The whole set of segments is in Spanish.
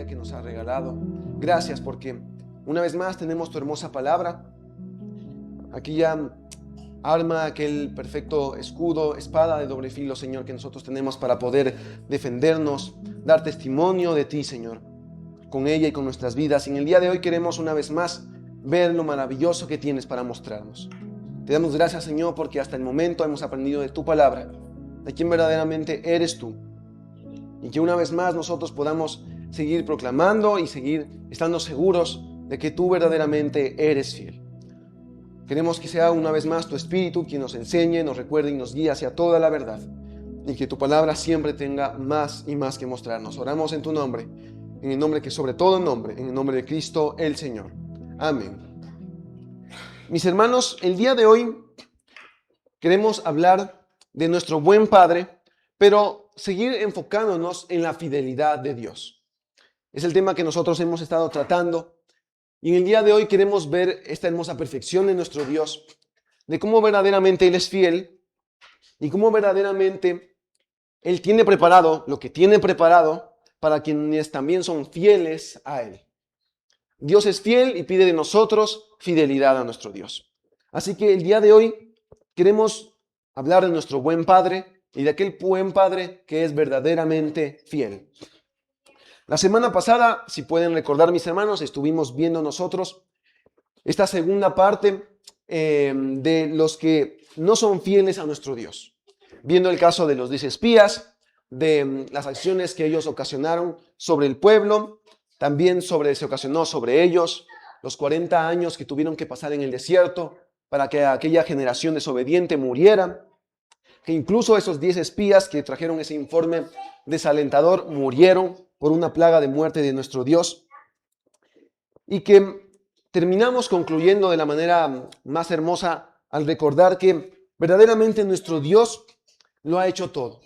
que nos has regalado. Gracias porque una vez más tenemos tu hermosa palabra, aquella arma, aquel perfecto escudo, espada de doble filo, Señor, que nosotros tenemos para poder defendernos, dar testimonio de ti, Señor, con ella y con nuestras vidas. Y en el día de hoy queremos una vez más ver lo maravilloso que tienes para mostrarnos. Te damos gracias, Señor, porque hasta el momento hemos aprendido de tu palabra, de quién verdaderamente eres tú. Y que una vez más nosotros podamos seguir proclamando y seguir estando seguros de que tú verdaderamente eres fiel. Queremos que sea una vez más tu Espíritu quien nos enseñe, nos recuerde y nos guíe hacia toda la verdad. Y que tu palabra siempre tenga más y más que mostrarnos. Oramos en tu nombre, en el nombre que sobre todo nombre, en el nombre de Cristo el Señor. Amén. Mis hermanos, el día de hoy queremos hablar de nuestro buen Padre, pero seguir enfocándonos en la fidelidad de Dios. Es el tema que nosotros hemos estado tratando. Y en el día de hoy queremos ver esta hermosa perfección de nuestro Dios, de cómo verdaderamente Él es fiel y cómo verdaderamente Él tiene preparado lo que tiene preparado para quienes también son fieles a Él. Dios es fiel y pide de nosotros fidelidad a nuestro Dios. Así que el día de hoy queremos hablar de nuestro buen Padre y de aquel buen Padre que es verdaderamente fiel. La semana pasada, si pueden recordar mis hermanos, estuvimos viendo nosotros esta segunda parte de los que no son fieles a nuestro Dios. Viendo el caso de los 10 espías, de las acciones que ellos ocasionaron sobre el pueblo, también se ocasionó sobre ellos los 40 años que tuvieron que pasar en el desierto para que aquella generación desobediente muriera, que incluso esos 10 espías que trajeron ese informe desalentador murieron por una plaga de muerte de nuestro Dios, y que terminamos concluyendo de la manera más hermosa al recordar que verdaderamente nuestro Dios lo ha hecho todo,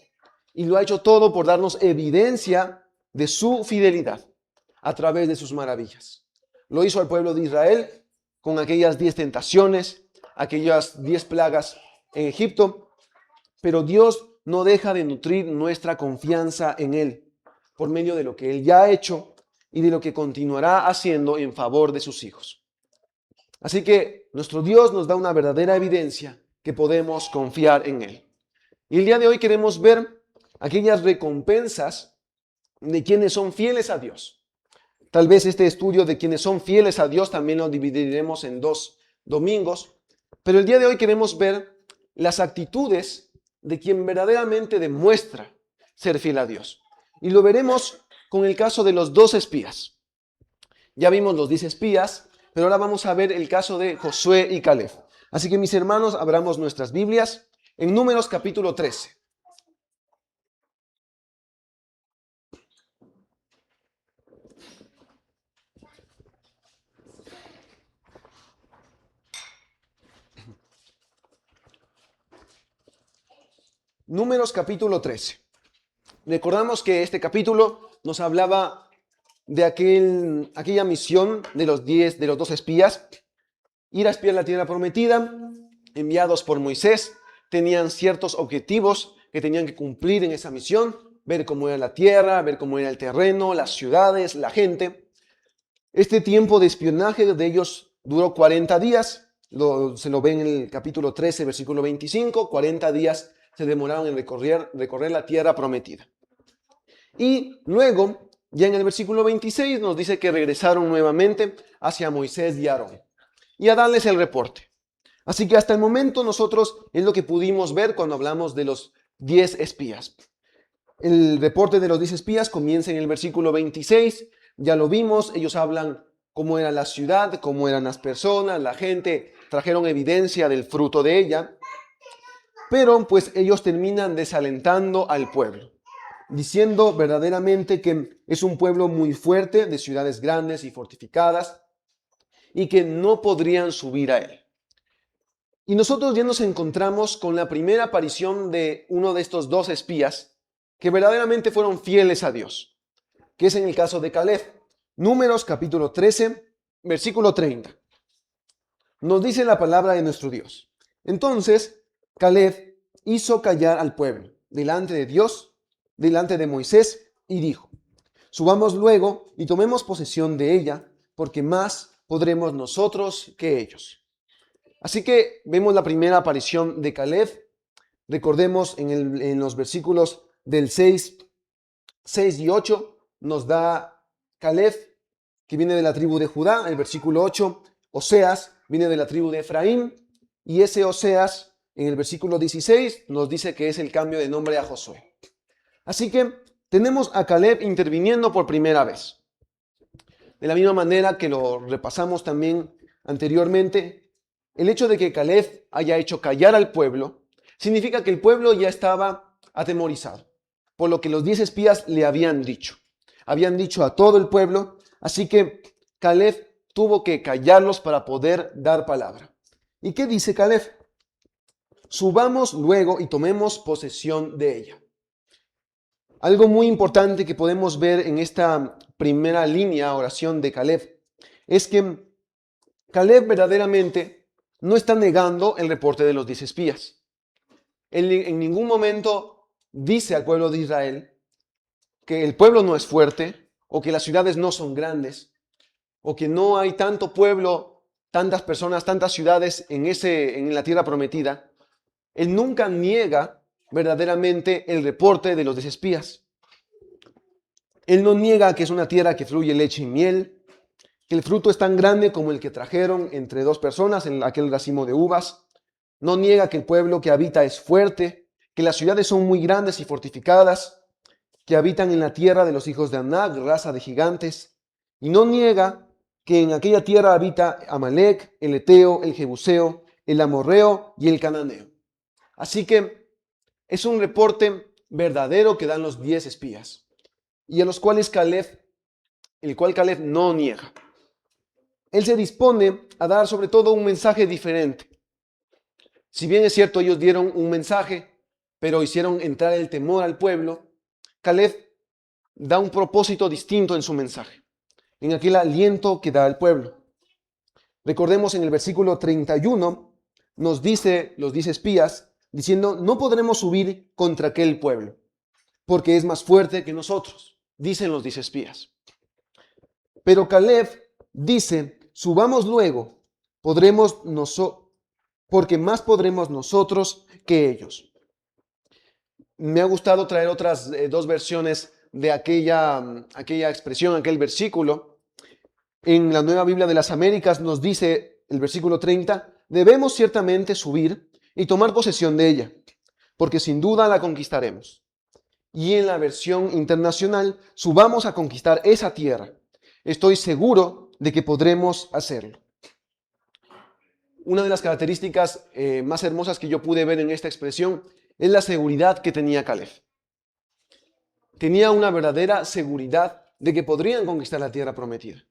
y lo ha hecho todo por darnos evidencia de su fidelidad a través de sus maravillas. Lo hizo al pueblo de Israel con aquellas 10 tentaciones, aquellas 10 plagas en Egipto, pero Dios no deja de nutrir nuestra confianza en Él por medio de lo que Él ya ha hecho y de lo que continuará haciendo en favor de sus hijos. Así que nuestro Dios nos da una verdadera evidencia que podemos confiar en Él. Y el día de hoy queremos ver aquellas recompensas de quienes son fieles a Dios. Tal vez este estudio de quienes son fieles a Dios también lo dividiremos en 2 domingos, pero el día de hoy queremos ver las actitudes de quien verdaderamente demuestra ser fiel a Dios. Y lo veremos con el caso de los 2 espías. Ya vimos los 10 espías, pero ahora vamos a ver el caso de Josué y Caleb. Así que mis hermanos, abramos nuestras Biblias en Números capítulo 13. Números capítulo 13. Recordamos que este capítulo nos hablaba de aquella misión de los 2 espías, ir a espiar la tierra prometida, enviados por Moisés. Tenían ciertos objetivos que tenían que cumplir en esa misión, ver cómo era la tierra, ver cómo era el terreno, las ciudades, la gente. Este tiempo de espionaje de ellos duró 40 días, se lo ve en el capítulo 13, versículo 25, 40 días se demoraron en recorrer la tierra prometida. Y luego, ya en el versículo 26 nos dice que regresaron nuevamente hacia Moisés y Aarón y a darles el reporte. Así que hasta el momento nosotros es lo que pudimos ver cuando hablamos de los 10 espías. El reporte de los 10 espías comienza en el versículo 26, ya lo vimos, ellos hablan cómo era la ciudad, cómo eran las personas, la gente, trajeron evidencia del fruto de ella, pero pues ellos terminan desalentando al pueblo, diciendo verdaderamente que es un pueblo muy fuerte, de ciudades grandes y fortificadas, y que no podrían subir a él. Y nosotros ya nos encontramos con la primera aparición de uno de estos 2 espías que verdaderamente fueron fieles a Dios, que es en el caso de Caleb. Números capítulo 13, versículo 30. Nos dice la palabra de nuestro Dios. Entonces Caleb hizo callar al pueblo delante de Dios, delante de Moisés, y dijo: Subamos luego y tomemos posesión de ella, porque más podremos nosotros que ellos. Así que vemos la primera aparición de Caleb. Recordemos en los versículos del 6 y 8, nos da Caleb, que viene de la tribu de Judá. El versículo 8, Oseas, viene de la tribu de Efraín. Y ese Oseas, en el versículo 16, nos dice que es el cambio de nombre a Josué. Así que tenemos a Caleb interviniendo por primera vez. De la misma manera que lo repasamos también anteriormente, el hecho de que Caleb haya hecho callar al pueblo significa que el pueblo ya estaba atemorizado por lo que los 10 espías le habían dicho. Habían dicho a todo el pueblo, así que Caleb tuvo que callarlos para poder dar palabra. ¿Y qué dice Caleb? Subamos luego y tomemos posesión de ella. Algo muy importante que podemos ver en esta primera línea, oración de Caleb, es que Caleb verdaderamente no está negando el reporte de los 10 espías. Él en ningún momento dice al pueblo de Israel que el pueblo no es fuerte, o que las ciudades no son grandes, o que no hay tanto pueblo, tantas personas, tantas ciudades en la tierra prometida. Él nunca niega verdaderamente el reporte de los 10 espías. Él no niega que es una tierra que fluye leche y miel, que el fruto es tan grande como el que trajeron entre dos personas en aquel racimo de uvas. No niega que el pueblo que habita es fuerte, que las ciudades son muy grandes y fortificadas, que habitan en la tierra de los hijos de Anak, raza de gigantes. Y no niega que en aquella tierra habita Amalek, el Eteo, el Jebuseo, el Amorreo y el Cananeo. Así que es un reporte verdadero que dan los 10 espías, y a los cuales el cual Caleb no niega. Él se dispone a dar sobre todo un mensaje diferente. Si bien es cierto, ellos dieron un mensaje, pero hicieron entrar el temor al pueblo, Caleb da un propósito distinto en su mensaje, en aquel aliento que da al pueblo. Recordemos en el versículo 31, nos dice los 10 espías, diciendo, no podremos subir contra aquel pueblo, porque es más fuerte que nosotros, dicen los 10 espías. Pero Caleb dice, subamos luego, porque más podremos nosotros que ellos. Me ha gustado traer otras dos versiones de aquella expresión, aquel versículo. En la Nueva Biblia de las Américas nos dice el versículo 30, debemos ciertamente subir y tomar posesión de ella, porque sin duda la conquistaremos. Y en la versión internacional, subamos a conquistar esa tierra. Estoy seguro de que podremos hacerlo. Una de las características más hermosas que yo pude ver en esta expresión es la seguridad que tenía Caleb. Tenía una verdadera seguridad de que podrían conquistar la tierra prometida.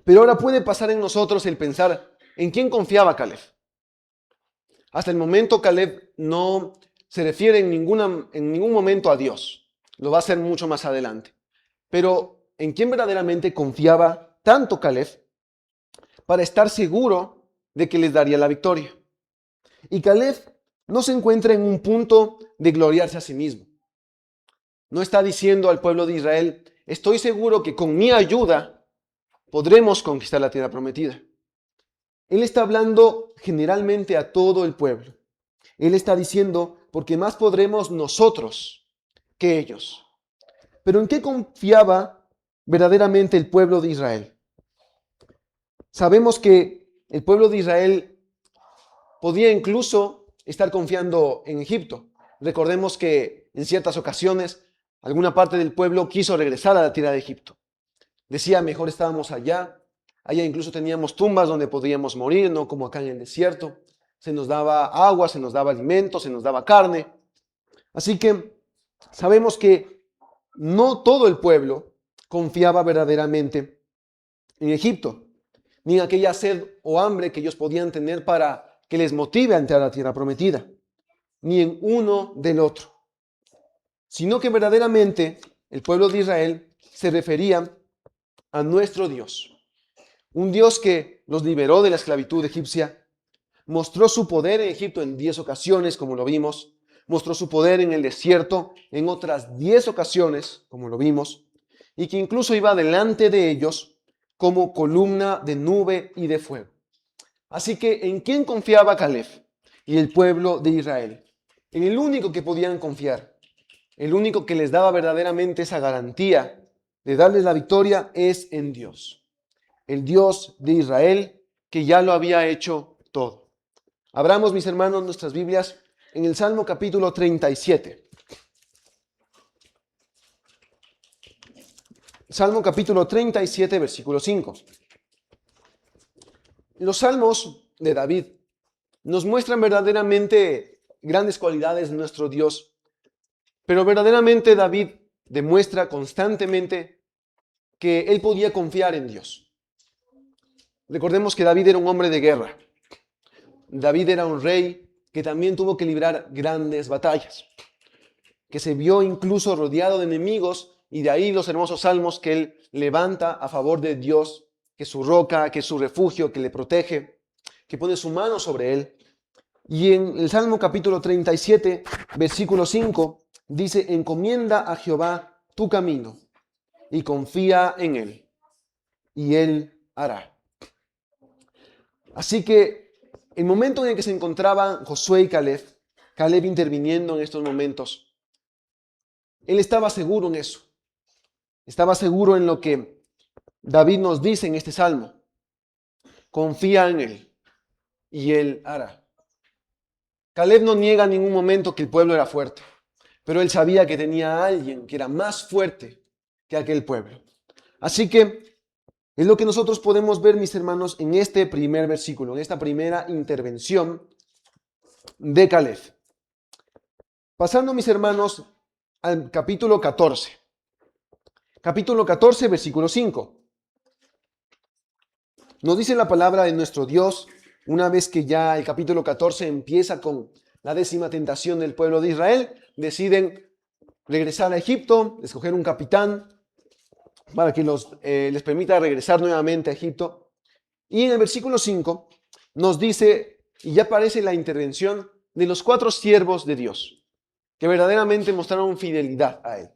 Pero ahora puede pasar en nosotros el pensar en quién confiaba Caleb. Hasta el momento Caleb no se refiere en ningún momento a Dios. Lo va a hacer mucho más adelante. Pero ¿en quién verdaderamente confiaba tanto Caleb para estar seguro de que les daría la victoria? Y Caleb no se encuentra en un punto de gloriarse a sí mismo. No está diciendo al pueblo de Israel, estoy seguro que con mi ayuda podremos conquistar la tierra prometida. Él está hablando generalmente a todo el pueblo. Él está diciendo, porque más podremos nosotros que ellos. Pero ¿en qué confiaba verdaderamente el pueblo de Israel? Sabemos que el pueblo de Israel podía incluso estar confiando en Egipto. Recordemos que en ciertas ocasiones alguna parte del pueblo quiso regresar a la tierra de Egipto. Decía, mejor estábamos allá. Allá incluso teníamos tumbas donde podríamos morir, no como acá en el desierto. Se nos daba agua, se nos daba alimento, se nos daba carne. Así que sabemos que no todo el pueblo confiaba verdaderamente en Egipto, ni en aquella sed o hambre que ellos podían tener para que les motive a entrar a la tierra prometida, ni en uno del otro, sino que verdaderamente el pueblo de Israel se refería a nuestro Dios, un Dios que los liberó de la esclavitud egipcia, mostró su poder en Egipto en 10 ocasiones, como lo vimos, mostró su poder en el desierto en otras 10 ocasiones, como lo vimos, y que incluso iba delante de ellos como columna de nube y de fuego. Así que, ¿en quién confiaba Caleb y el pueblo de Israel? En el único que podían confiar, el único que les daba verdaderamente esa garantía de darles la victoria es en Dios, el Dios de Israel que ya lo había hecho todo. Abramos, mis hermanos, nuestras Biblias en el Salmo capítulo 37. Salmo capítulo 37, versículo 5. Los salmos de David nos muestran verdaderamente grandes cualidades de nuestro Dios, pero verdaderamente David demuestra constantemente que él podía confiar en Dios. Recordemos que David era un hombre de guerra. David era un rey que también tuvo que librar grandes batallas, que se vio incluso rodeado de enemigos, y de ahí los hermosos salmos que él levanta a favor de Dios, que es su roca, que es su refugio, que le protege, que pone su mano sobre él. Y en el Salmo capítulo 37, versículo 5, dice: encomienda a Jehová tu camino y confía en él, y él hará. Así que el momento en el que se encontraban Josué y Caleb interviniendo en estos momentos, él estaba seguro en eso. Estaba seguro en lo que David nos dice en este salmo. Confía en él y él hará. Caleb no niega en ningún momento que el pueblo era fuerte, pero él sabía que tenía a alguien que era más fuerte que aquel pueblo. Así que es lo que nosotros podemos ver, mis hermanos, en este primer versículo, en esta primera intervención de Caleb. Pasando, mis hermanos, al capítulo 14. Capítulo 14, versículo 5. Nos dice la palabra de nuestro Dios, una vez que ya el capítulo 14 empieza con la 10ª tentación del pueblo de Israel, deciden regresar a Egipto, escoger un capitán para que les permita regresar nuevamente a Egipto. Y en el versículo 5 nos dice, y ya aparece la intervención de los 4 siervos de Dios, que verdaderamente mostraron fidelidad a él.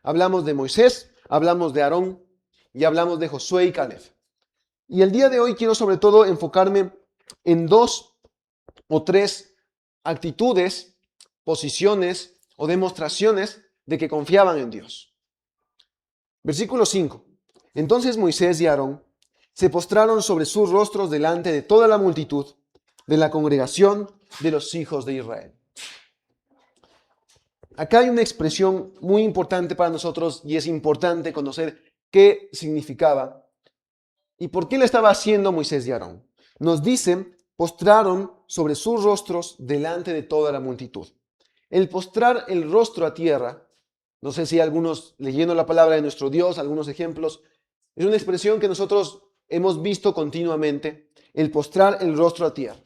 Hablamos de Moisés, hablamos de Aarón y hablamos de Josué y Caleb. Y el día de hoy quiero sobre todo enfocarme en 2 o 3 actitudes, posiciones o demostraciones de que confiaban en Dios. Versículo 5. Entonces Moisés y Aarón se postraron sobre sus rostros delante de toda la multitud de la congregación de los hijos de Israel. Acá hay una expresión muy importante para nosotros y es importante conocer qué significaba y por qué le estaba haciendo Moisés y Aarón. Nos dicen, postraron sobre sus rostros delante de toda la multitud. El postrar el rostro a tierra, no sé si algunos leyendo la palabra de nuestro Dios, algunos ejemplos, es una expresión que nosotros hemos visto continuamente, el postrar el rostro a tierra.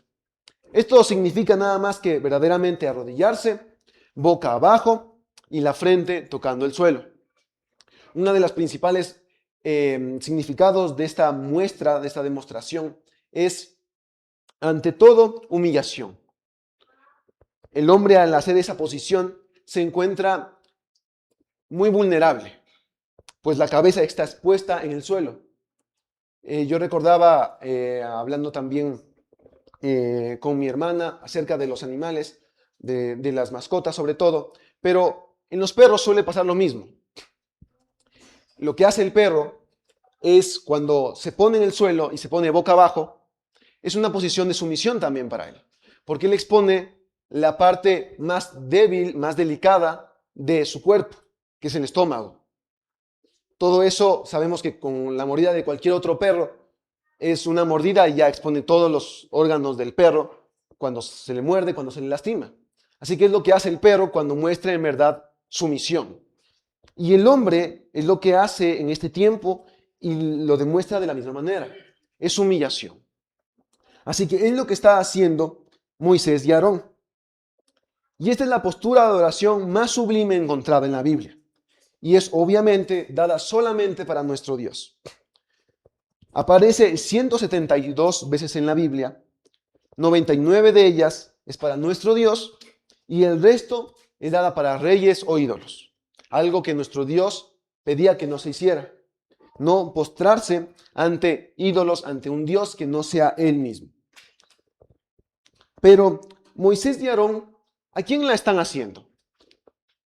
Esto significa nada más que verdaderamente arrodillarse, boca abajo y la frente tocando el suelo. Una de las principales significados de esta muestra, de esta demostración, es ante todo humillación. El hombre al hacer esa posición se encuentra muy vulnerable, pues la cabeza está expuesta en el suelo. Yo recordaba, hablando también con mi hermana acerca de los animales, de las mascotas sobre todo, pero en los perros suele pasar lo mismo. Lo que hace el perro es cuando se pone en el suelo y se pone boca abajo, es una posición de sumisión también para él, porque él expone la parte más débil, más delicada de su cuerpo, que es el estómago. Todo eso sabemos que con la mordida de cualquier otro perro es una mordida y ya expone todos los órganos del perro cuando se le muerde, cuando se le lastima. Así que es lo que hace el perro cuando muestra en verdad sumisión. Y el hombre es lo que hace en este tiempo y lo demuestra de la misma manera. Es humillación. Así que es lo que está haciendo Moisés y Aarón. Y esta es la postura de adoración más sublime encontrada en la Biblia. Y es obviamente dada solamente para nuestro Dios. Aparece 172 veces en la Biblia, 99 de ellas es para nuestro Dios y el resto es dada para reyes o ídolos. Algo que nuestro Dios pedía que no se hiciera. No postrarse ante ídolos, ante un Dios que no sea Él mismo. Pero Moisés y Aarón, ¿a quién la están haciendo?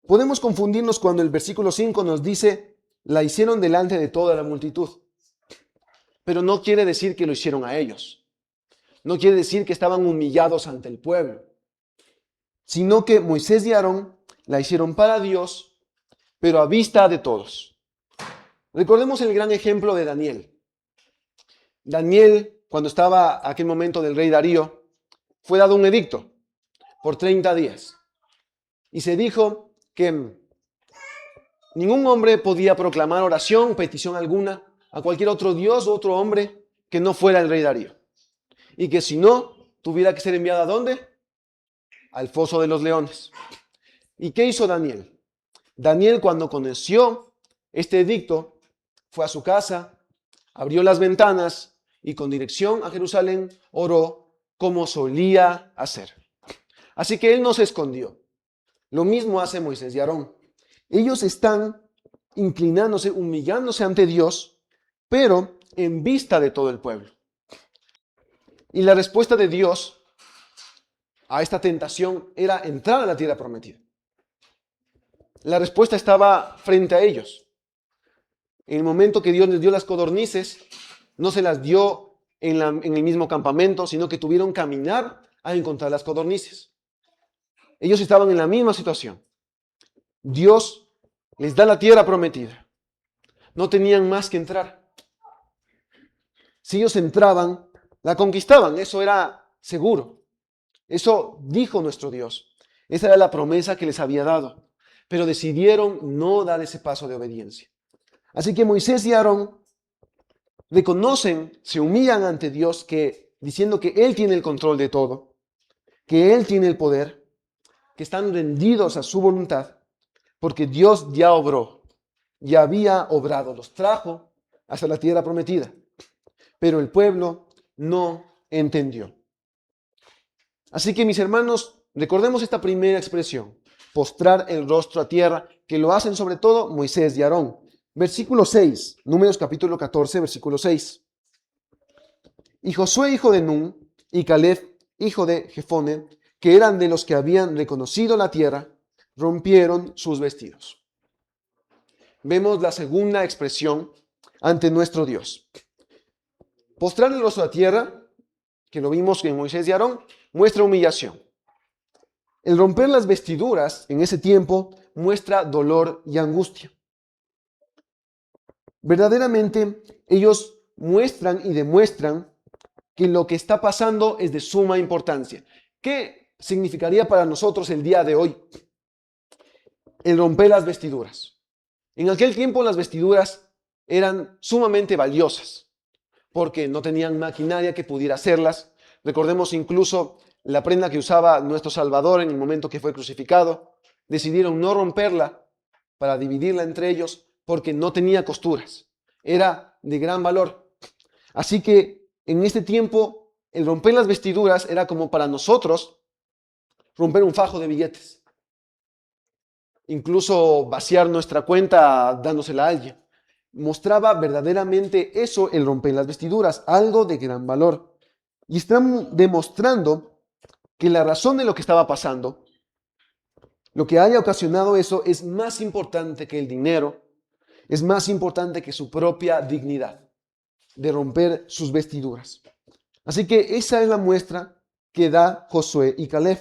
Podemos confundirnos cuando el versículo 5 nos dice, la hicieron delante de toda la multitud. Pero no quiere decir que lo hicieron a ellos. No quiere decir que estaban humillados ante el pueblo. Sino que Moisés y Aarón la hicieron para Dios, pero a vista de todos. Recordemos el gran ejemplo de Daniel. Daniel, cuando estaba aquel momento del rey Darío, fue dado un edicto por 30 días. Y se dijo que ningún hombre podía proclamar oración, petición alguna, a cualquier otro dios o otro hombre que no fuera el rey Darío. Y que si no, tuviera que ser enviado ¿a dónde? Al foso de los leones. ¿Y qué hizo Daniel? Daniel, cuando conoció este edicto, fue a su casa, abrió las ventanas y con dirección a Jerusalén oró como solía hacer. Así que él no se escondió. Lo mismo hace Moisés y Aarón. Ellos están inclinándose, humillándose ante Dios, pero en vista de todo el pueblo. Y la respuesta de Dios a esta tentación era entrar a la tierra prometida. La respuesta estaba frente a ellos. En el momento que Dios les dio las codornices, no se las dio en el mismo campamento, sino que tuvieron que caminar a encontrar las codornices. Ellos estaban en la misma situación. Dios les da la tierra prometida. No tenían más que entrar. Si ellos entraban, la conquistaban. Eso era seguro. Eso dijo nuestro Dios. Esa era la promesa que les había dado. Pero decidieron no dar ese paso de obediencia. Así que Moisés y Aarón reconocen, se humillan ante Dios, diciendo que Él tiene el control de todo, que Él tiene el poder, que están rendidos a su voluntad, porque Dios ya obró, ya había obrado, los trajo hasta la tierra prometida. Pero el pueblo no entendió. Así que, mis hermanos, recordemos esta primera expresión, postrar el rostro a tierra, que lo hacen sobre todo Moisés y Aarón. Versículo 6, Números capítulo 14, versículo 6. Y Josué, hijo de Nun, y Caleb, hijo de Jefone, que eran de los que habían reconocido la tierra, rompieron sus vestidos. Vemos la segunda expresión ante nuestro Dios. Postrar el rostro a tierra, que lo vimos en Moisés y Aarón, muestra humillación. El romper las vestiduras en ese tiempo muestra dolor y angustia. Verdaderamente, ellos muestran y demuestran que lo que está pasando es de suma importancia. ¿Qué significaría para nosotros el día de hoy el romper las vestiduras? En aquel tiempo las vestiduras eran sumamente valiosas porque no tenían maquinaria que pudiera hacerlas. Recordemos incluso la prenda que usaba nuestro Salvador en el momento que fue crucificado. Decidieron no romperla para dividirla entre ellos porque no tenía costuras. Era de gran valor. Así que en este tiempo el romper las vestiduras era como para nosotros romper un fajo de billetes. Incluso vaciar nuestra cuenta dándosela a alguien. Mostraba verdaderamente eso, el romper las vestiduras, algo de gran valor. Y están demostrando que la razón de lo que estaba pasando, lo que haya ocasionado eso, es más importante que el dinero, es más importante que su propia dignidad de romper sus vestiduras. Así que esa es la muestra que da Josué y Caleb.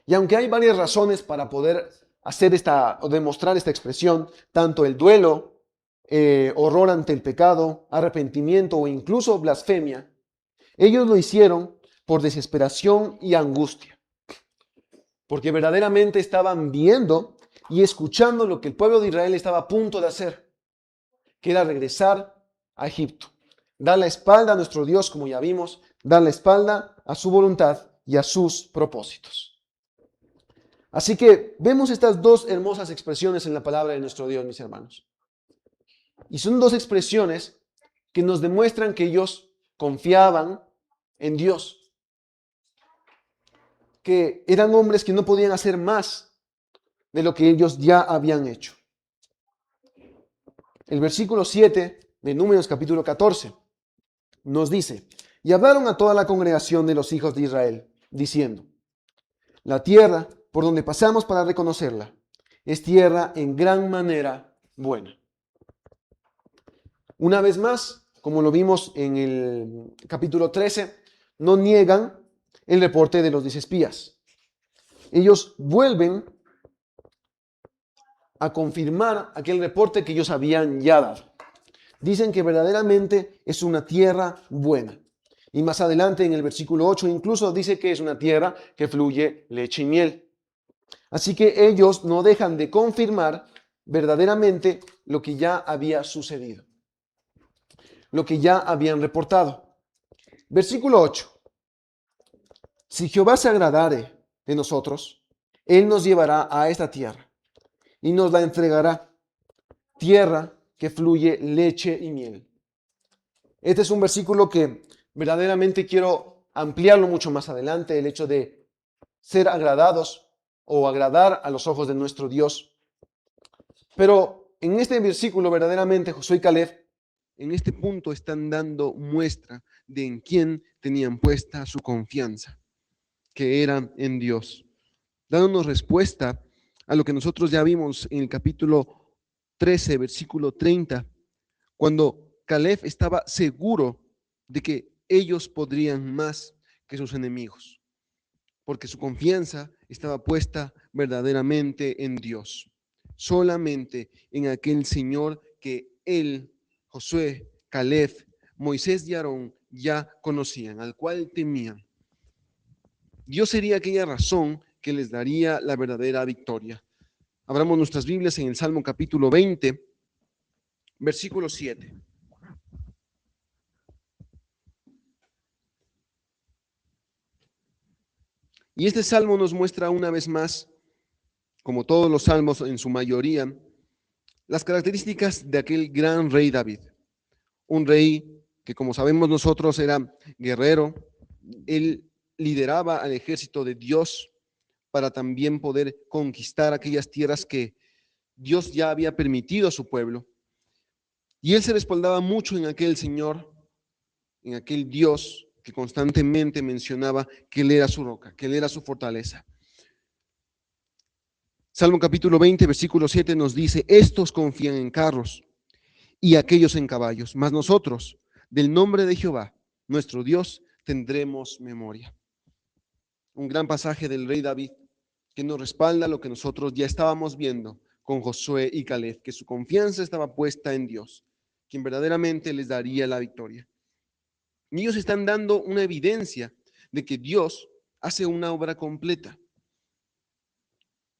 Y aunque hay varias razones para poder hacer o demostrar esta expresión, tanto el duelo, horror ante el pecado, arrepentimiento o incluso blasfemia, ellos lo hicieron por desesperación y angustia, porque verdaderamente estaban viendo y escuchando lo que el pueblo de Israel estaba a punto de hacer, que era regresar a Egipto, dar la espalda a nuestro Dios, como ya vimos, dar la espalda a su voluntad y a sus propósitos. Así que vemos estas dos hermosas expresiones en la palabra de nuestro Dios, mis hermanos. Y son dos expresiones que nos demuestran que ellos confiaban en Dios, que eran hombres que no podían hacer más de lo que ellos ya habían hecho. El versículo 7 de Números capítulo 14 nos dice, y hablaron a toda la congregación de los hijos de Israel, diciendo, la tierra por donde pasamos para reconocerla es tierra en gran manera buena. Una vez más, como lo vimos en el capítulo 13, no niegan el reporte de los 10 espías. Ellos vuelven a confirmar aquel reporte que ellos habían ya dado. Dicen que verdaderamente es una tierra buena. Y más adelante en el versículo 8 incluso dice que es una tierra que fluye leche y miel. Así que ellos no dejan de confirmar verdaderamente lo que ya había sucedido, lo que ya habían reportado. Versículo 8. Si Jehová se agradare de nosotros, Él nos llevará a esta tierra y nos la entregará, tierra que fluye leche y miel. Este es un versículo que verdaderamente quiero ampliarlo mucho más adelante, el hecho de ser agradados o agradar a los ojos de nuestro Dios. Pero en este versículo verdaderamente Josué y Caleb en este punto están dando muestra de en quién tenían puesta su confianza, que era en Dios, dándonos respuesta a lo que nosotros ya vimos en el capítulo 13, versículo 30, cuando Caleb estaba seguro de que ellos podrían más que sus enemigos, porque su confianza estaba puesta verdaderamente en Dios, solamente en aquel Señor que él, Josué, Caleb, Moisés y Aarón ya conocían, al cual temían. Dios sería aquella razón que les daría la verdadera victoria. Abramos nuestras Biblias en el Salmo capítulo 20, versículo 7. Y este salmo nos muestra una vez más, como todos los salmos en su mayoría, las características de aquel gran rey David. Un rey que, como sabemos nosotros, era guerrero. Él lideraba al ejército de Dios para también poder conquistar aquellas tierras que Dios ya había permitido a su pueblo. Y él se respaldaba mucho en aquel Señor, en aquel Dios que constantemente mencionaba que Él era su roca, que Él era su fortaleza. Salmo capítulo 20, versículo 7 nos dice, estos confían en carros y aquellos en caballos, mas nosotros, del nombre de Jehová, nuestro Dios, tendremos memoria. Un gran pasaje del rey David que nos respalda lo que nosotros ya estábamos viendo con Josué y Caleb, que su confianza estaba puesta en Dios, quien verdaderamente les daría la victoria. Y ellos están dando una evidencia de que Dios hace una obra completa.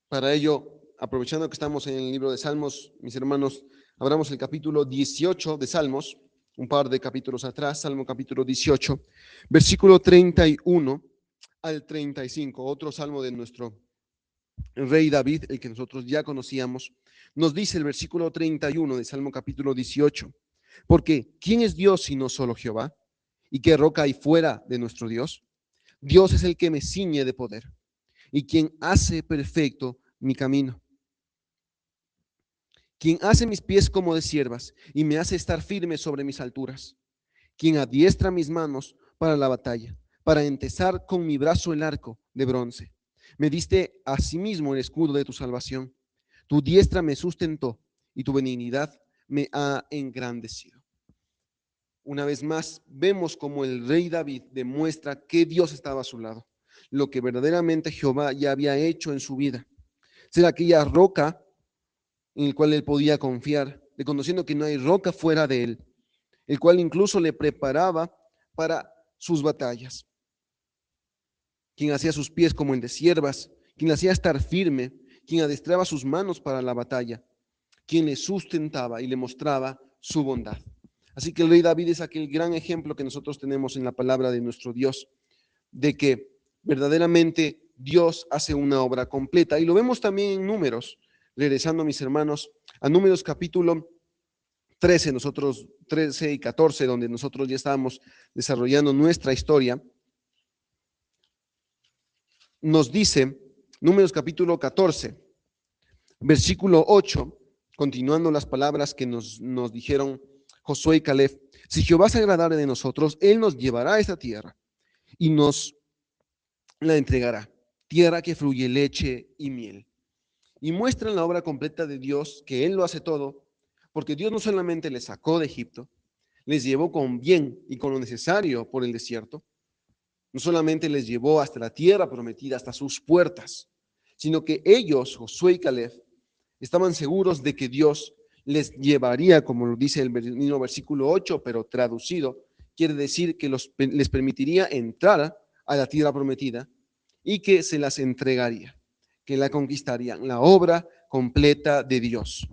Para ello, aprovechando que estamos en el libro de Salmos, mis hermanos, abramos el capítulo 18 de Salmos, un par de capítulos atrás, Salmo capítulo 18, versículo 31 al 35, otro salmo de nuestro rey David, el que nosotros ya conocíamos. Nos dice el versículo 31 de Salmo capítulo 18, porque ¿quién es Dios sino solo Jehová? ¿Y qué roca hay fuera de nuestro Dios? Dios es el que me ciñe de poder y quien hace perfecto mi camino. Quien hace mis pies como de siervas y me hace estar firme sobre mis alturas. Quien adiestra mis manos para la batalla, para entesar con mi brazo el arco de bronce. Me diste asimismo el escudo de tu salvación. Tu diestra me sustentó y tu benignidad me ha engrandecido. Una vez más, vemos como el rey David demuestra que Dios estaba a su lado, lo que verdaderamente Jehová ya había hecho en su vida. Ser aquella roca en la cual él podía confiar, reconociendo que no hay roca fuera de él, el cual incluso le preparaba para sus batallas. Quien hacía sus pies como el de siervas, quien le hacía estar firme, quien adestraba sus manos para la batalla, quien le sustentaba y le mostraba su bondad. Así que el rey David es aquel gran ejemplo que nosotros tenemos en la palabra de nuestro Dios, de que verdaderamente Dios hace una obra completa. Y lo vemos también en Números, regresando, mis hermanos, a Números capítulo 13, nosotros 13 y 14, donde nosotros ya estábamos desarrollando nuestra historia. Nos dice, Números capítulo 14, versículo 8, continuando las palabras que nos dijeron Josué y Caleb, si Jehová se agradare de nosotros, Él nos llevará a esta tierra y nos la entregará, tierra que fluye leche y miel. Y muestran la obra completa de Dios, que Él lo hace todo, porque Dios no solamente les sacó de Egipto, les llevó con bien y con lo necesario por el desierto, no solamente les llevó hasta la tierra prometida, hasta sus puertas, sino que ellos, Josué y Caleb, estaban seguros de que Dios les llevaría, como lo dice el mismo versículo 8, pero traducido, quiere decir que les permitiría entrar a la tierra prometida y que se las entregaría, que la conquistarían, la obra completa de Dios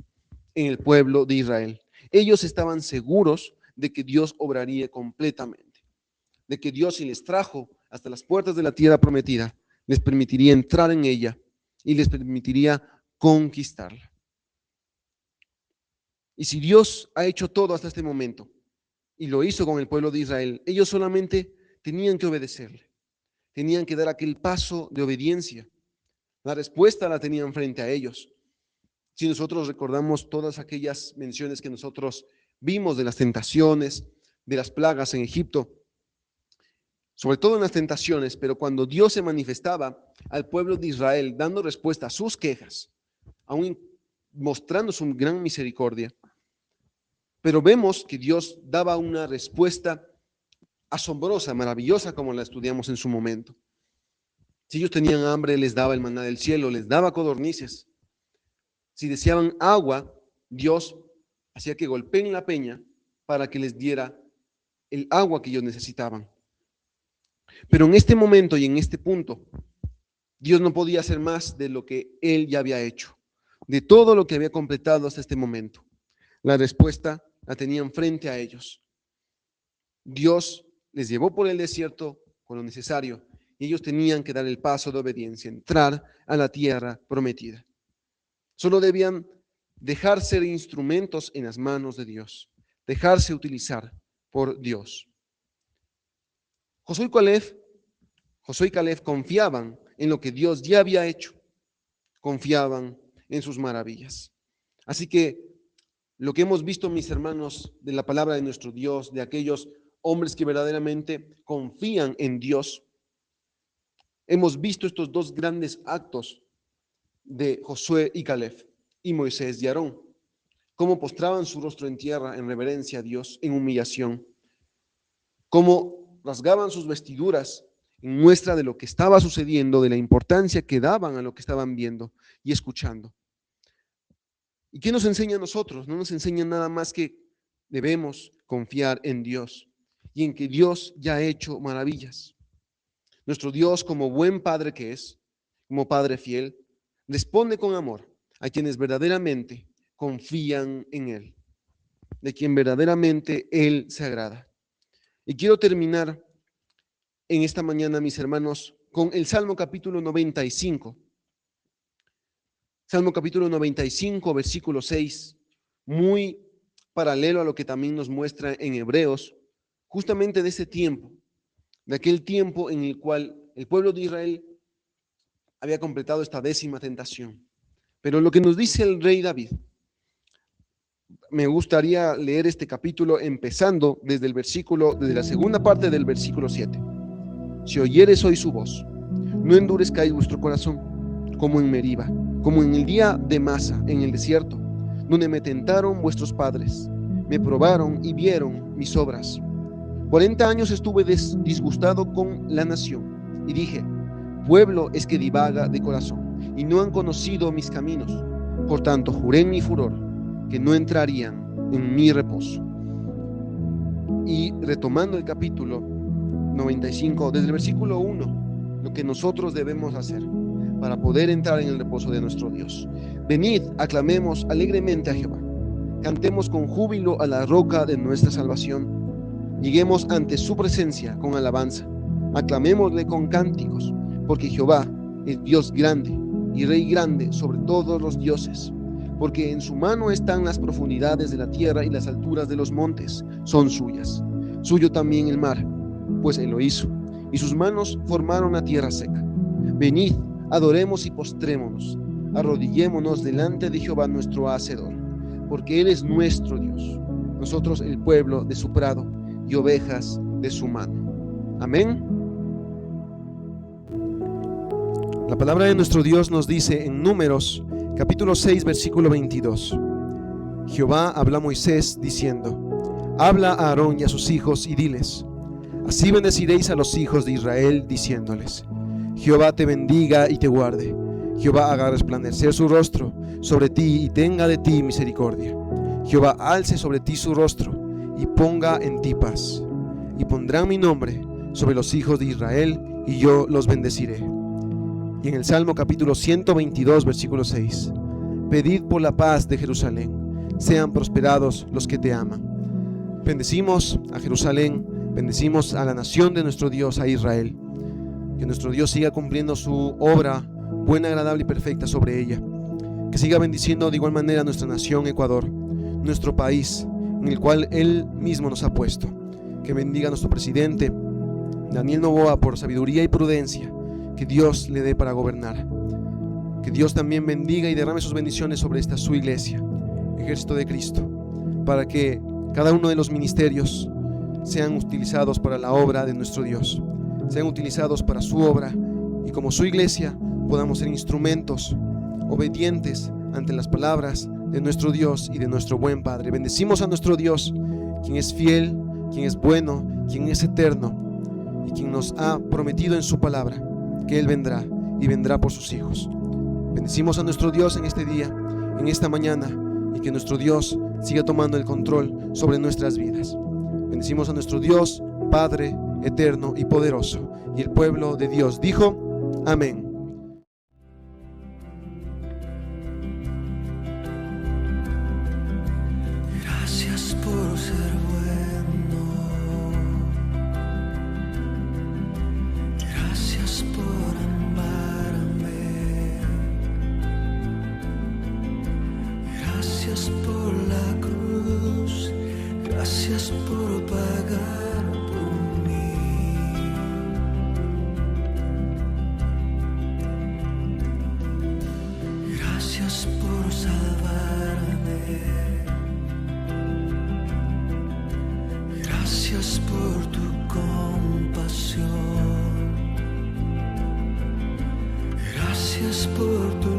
en el pueblo de Israel. Ellos estaban seguros de que Dios obraría completamente, de que Dios, si les trajo hasta las puertas de la tierra prometida, les permitiría entrar en ella y les permitiría conquistarla. Y si Dios ha hecho todo hasta este momento y lo hizo con el pueblo de Israel, ellos solamente tenían que obedecerle, tenían que dar aquel paso de obediencia. La respuesta la tenían frente a ellos. Si nosotros recordamos todas aquellas menciones que nosotros vimos de las tentaciones, de las plagas en Egipto, sobre todo en las tentaciones, pero cuando Dios se manifestaba al pueblo de Israel dando respuesta a sus quejas, aún mostrando su gran misericordia, pero vemos que Dios daba una respuesta asombrosa, maravillosa, como la estudiamos en su momento. Si ellos tenían hambre, les daba el maná del cielo, les daba codornices. Si deseaban agua, Dios hacía que golpeen la peña para que les diera el agua que ellos necesitaban. Pero en este momento y en este punto, Dios no podía hacer más de lo que Él ya había hecho, de todo lo que había completado hasta este momento. La respuesta la tenían frente a ellos. Dios les llevó por el desierto con lo necesario y ellos tenían que dar el paso de obediencia, entrar a la tierra prometida. Solo debían dejar ser instrumentos en las manos de Dios, dejarse utilizar por Dios. Josué y Caleb confiaban en lo que Dios ya había hecho, confiaban en sus maravillas. Así que lo que hemos visto, mis hermanos, de la palabra de nuestro Dios, de aquellos hombres que verdaderamente confían en Dios, hemos visto estos dos grandes actos de Josué y Caleb, y Moisés y Aarón, cómo postraban su rostro en tierra en reverencia a Dios, en humillación, cómo rasgaban sus vestiduras en muestra de lo que estaba sucediendo, de la importancia que daban a lo que estaban viendo y escuchando. ¿Y qué nos enseña a nosotros? No nos enseña nada más que debemos confiar en Dios y en que Dios ya ha hecho maravillas. Nuestro Dios, como buen Padre que es, como Padre fiel, responde con amor a quienes verdaderamente confían en Él, de quien verdaderamente Él se agrada. Y quiero terminar en esta mañana, mis hermanos, con el Salmo capítulo 95. Salmo capítulo 95, versículo 6, muy paralelo a lo que también nos muestra en Hebreos, justamente de ese tiempo, de aquel tiempo en el cual el pueblo de Israel había completado esta 10ª tentación. Pero lo que nos dice el rey David, me gustaría leer este capítulo empezando desde la segunda parte del versículo 7. Si oyeres hoy su voz, no endurezcáis vuestro corazón, como en Meriba, como en el día de Masa, en el desierto, donde me tentaron vuestros padres, me probaron y vieron mis obras. 40 años estuve disgustado con la nación, y dije, pueblo es que divaga de corazón, y no han conocido mis caminos. Por tanto, juré en mi furor que no entrarían en mi reposo. Y retomando el capítulo 95, desde el versículo 1, lo que nosotros debemos hacer para poder entrar en el reposo de nuestro Dios. Venid, aclamemos alegremente a Jehová, cantemos con júbilo a la roca de nuestra salvación, lleguemos ante su presencia con alabanza, aclamémosle con cánticos, porque Jehová es Dios grande y Rey grande sobre todos los dioses, porque en su mano están las profundidades de la tierra y las alturas de los montes son suyas. Suyo también el mar, pues él lo hizo, y sus manos formaron la tierra seca. Venid, adoremos y postrémonos, arrodillémonos delante de Jehová nuestro Hacedor, porque Él es nuestro Dios, nosotros el pueblo de su prado y ovejas de su mano. Amén. La palabra de nuestro Dios nos dice en Números, capítulo 6, versículo 22. Jehová habló a Moisés diciendo: habla a Aarón y a sus hijos y diles: así bendeciréis a los hijos de Israel, diciéndoles: Jehová te bendiga y te guarde. Jehová haga resplandecer su rostro sobre ti y tenga de ti misericordia. Jehová alce sobre ti su rostro y ponga en ti paz. Y pondrán mi nombre sobre los hijos de Israel, y yo los bendeciré. Y en el Salmo capítulo 122, versículo 6: pedid por la paz de Jerusalén, sean prosperados los que te aman. Bendecimos a Jerusalén, bendecimos a la nación de nuestro Dios, a Israel. Que nuestro Dios siga cumpliendo su obra buena, agradable y perfecta sobre ella. Que siga bendiciendo de igual manera a nuestra nación, Ecuador, nuestro país, en el cual Él mismo nos ha puesto. Que bendiga a nuestro presidente, Daniel Noboa, por sabiduría y prudencia que Dios le dé para gobernar. Que Dios también bendiga y derrame sus bendiciones sobre esta su iglesia, Ejército de Cristo, para que cada uno de los ministerios sean utilizados para la obra de nuestro Dios, sean utilizados para su obra, y como su iglesia podamos ser instrumentos obedientes ante las palabras de nuestro Dios y de nuestro buen Padre. Bendecimos a nuestro Dios, quien es fiel, quien es bueno, quien es eterno, y quien nos ha prometido en su palabra que Él vendrá y vendrá por sus hijos. Bendecimos a nuestro Dios en este día, en esta mañana, y que nuestro Dios siga tomando el control sobre nuestras vidas. Bendecimos a nuestro Dios, Padre eterno y poderoso. Y el pueblo de Dios dijo: amén. Gracias por ser bueno. Gracias por amarme. Gracias por la cruz. Gracias por pagar por mí. Gracias por salvarme. Gracias por tu compasión. Gracias por tu